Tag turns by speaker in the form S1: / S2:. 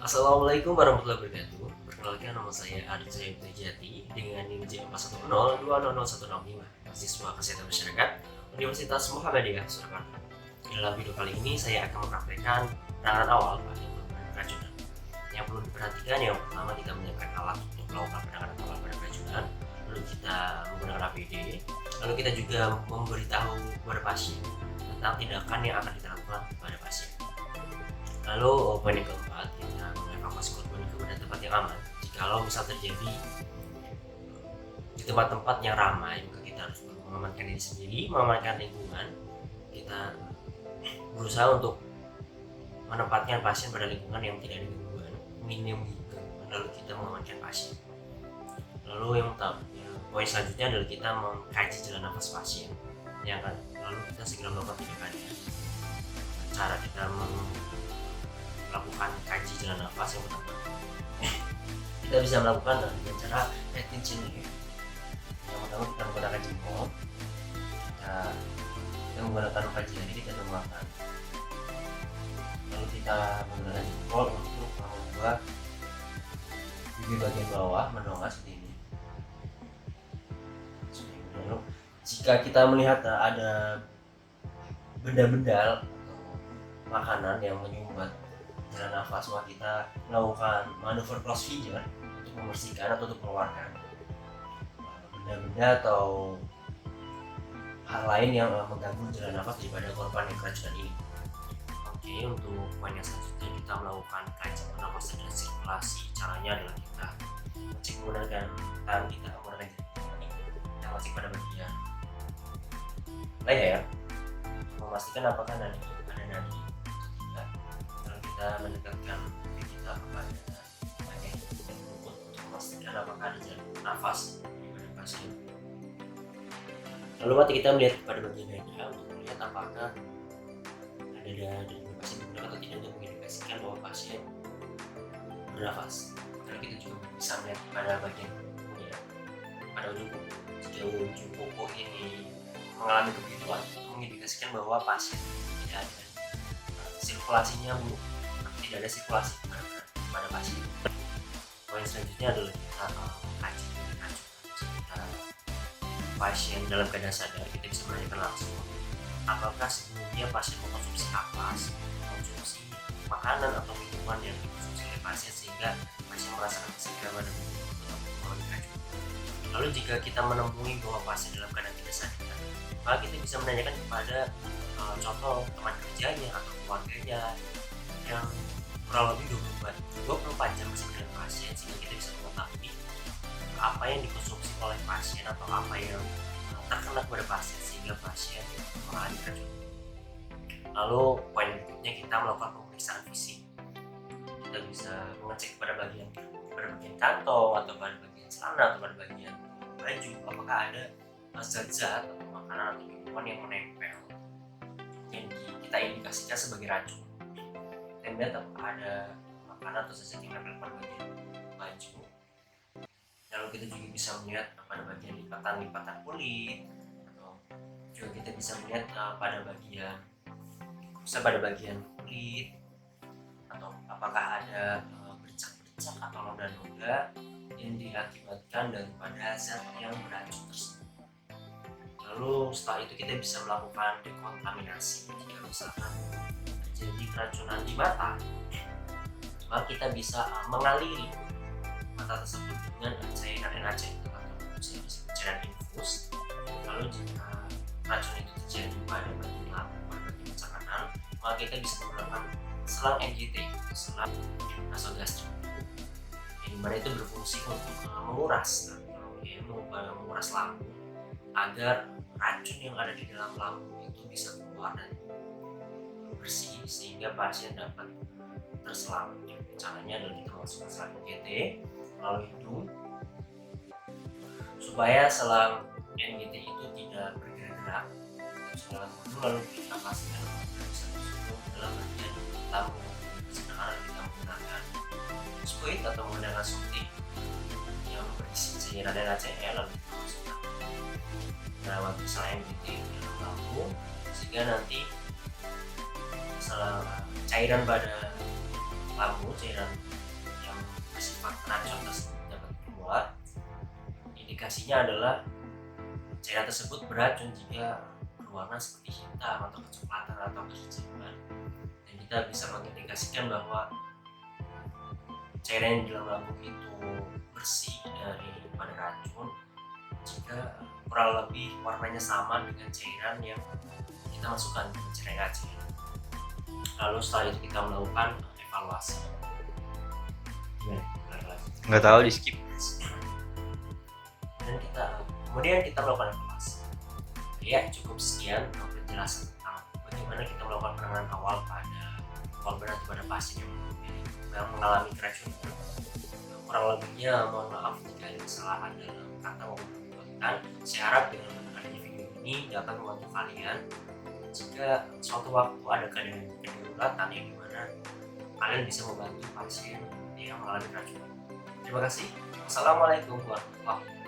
S1: Assalamualaikum warahmatullahi wabarakatuh. Perkenalkan, nama saya Arjay Jati dengan NIM J410200105, mahasiswa Kesehatan Masyarakat Universitas Muhammadiyah Surakarta. Dalam video kali ini saya akan mempraktekkan penanganan awal pada korban keracunan. Yang perlu diperhatikan, yang pertama kita menyiapkan alat untuk melakukan penanganan awal pada keracunan, lalu kita menggunakan APD, lalu kita juga memberitahu kepada pasien tentang tindakan yang akan kita lakukan kepada pasien. Lalu poin yang keempat, kita mengevakuasi korban ke tempat yang aman. Jikalau misal terjadi di tempat-tempat yang ramai, maka kita harus mengamankan diri sendiri, mengamankan lingkungan. Kita berusaha untuk menempatkan pasien pada lingkungan yang tidak ada gangguan, minim gangguan, lalu kita mengamankan pasien. Lalu poin selanjutnya adalah kita mengkaji jalan nafas pasien, lalu kita segera melakukan tindakannya. Cara kita melakukan kaji jalan nafas yang pertama, kita bisa melakukan dengan cara retention. Yang pertama kita menggunakan jempol, kita menggunakan kaji jari, kita mengeluarkan, lalu kita menggunakan jempol untuk membuat bibir bagian bawah mendongak seperti ini. Lalu jika kita melihat ada benda-benda atau makanan yang menyumbat jalan nafas, maka kita melakukan manuver close finger untuk membersihkan atau untuk mengeluarkan benda-benda atau hal lain yang mengganggu jalan nafas daripada korban yang keracunan ini. Oke, untuk poin yang selanjutnya kita melakukan kajian pernapasan dan sirkulasi. Caranya adalah kita mengecek menggunakan tangan kita, menggunakan jari kita mengecek pada bagian leher, memastikan apakah ada nadi. Kita mendekatkan diri kita kepada bagian lutut untuk memastikan apakah ada jalan nafas pada pasien. Lalu mati kita melihat kepada bagian dada untuk melihat apakah ada dada dari pasien bergerak atau tidak, untuk mengindikasikan bahwa pasien bernafas. Lalu kita juga bisa melihat pada bagian kukunya, pada ujung kuku. Jika ujung kuku ini mengalami kebiruan, itu mengindikasikan bahwa pasien tidak ada sirkulasinya buruk, tidak ada sirkulasi pada pasien. Poin selanjutnya adalah kita kaji jika pasien dalam keadaan sadar, kita bisa menanyakan langsung apakah sebelumnya pasien mengkonsumsi konsumsi makanan atau minuman yang dikonsumsi oleh pasien sehingga pasien merasakan kesegaran pada mengalami keracunan. Lalu jika kita menemui bahwa pasien dalam keadaan tidak sadar, maka kita bisa menanyakan kepada contoh teman kerjanya atau keluarganya yang kurang lebih 24 jam bersama dengan pasien, sehingga kita bisa mengetahui apa yang dikonsumsi oleh pasien atau apa yang terkena kepada pasien sehingga pasien mengalami keracunan. Lalu poin berikutnya, kita melakukan pemeriksaan fisik. Kita bisa mengecek pada bagian kantong atau pada bagian celana atau pada bagian baju apakah ada zat-zat atau makanan atau minuman yang menempel yang kita indikasikan sebagai racun. Kita melihat apakah ada makanan atau zat yang menempel pada bagian baju. Lalu kita juga bisa melihat pada bagian lipatan kulit, atau juga kita bisa melihat pada bagian kulit, atau apakah ada bercak-bercak atau noda-noda yang diakibatkan daripada zat yang beracun tersebut. Lalu setelah itu kita bisa melakukan dekontaminasi. Jika misalkan terjadi keracunan di mata, maka kita bisa mengaliri mata tersebut dengan cairan NaCl atau bisa disebut cairan infus. Lalu jika racun itu terjadi pada bagian lambung, pada bagian pencernaan, maka kita bisa menggunakan selang NGT, selang nasogastrik, yang dimana itu berfungsi untuk menguras lambung agar racun yang ada di dalam lambung itu bisa keluar dan bersih sehingga pasien dapat terselam. Caranya adalah kita masukkan selang NGT melalui hidung supaya selang NGT itu tidak bergerak-gerak dalam hidung, lalu kita pastikan bisa masuk ke dalam bagian lambung. Sekarang kita menggunakan squid atau menggunakan suntik yang berisi cairan NaCl, lalu kita masukkan merawat selang NGT di dalam lambung sehingga nanti cairan pada lambung cairan yang bersifat racun tersebut dapat keluar, indikasinya adalah cairan tersebut beracun jika berwarna seperti hitam atau kecoklatan atau kehijauan, dan kita bisa mengindikasikan bahwa cairan yang di dalam lambung itu bersih daripada racun jika kurang lebih warnanya sama dengan cairan yang kita masukkan ke cairan racun. Lalu setelah itu kita melakukan evaluasi.
S2: Nggak tahu, di skip.
S1: Dan kemudian kita melakukan evaluasi. Ya, cukup sekian penjelasan tentang bagaimana kita melakukan penanganan awal pada korban atau pada pasien yang mengalami keracunan. Kurang lebihnya mohon maaf jika ada kesalahan dalam kata maupun perbuatan. Saya harap dengan adanya video ini dapat membantu kalian jika suatu waktu ada keadaan kedaruratan yang dimana kalian bisa membantu pasien yang mengalami keracunan. Terima kasih. Wassalamualaikum warahmatullahi wabarakatuh.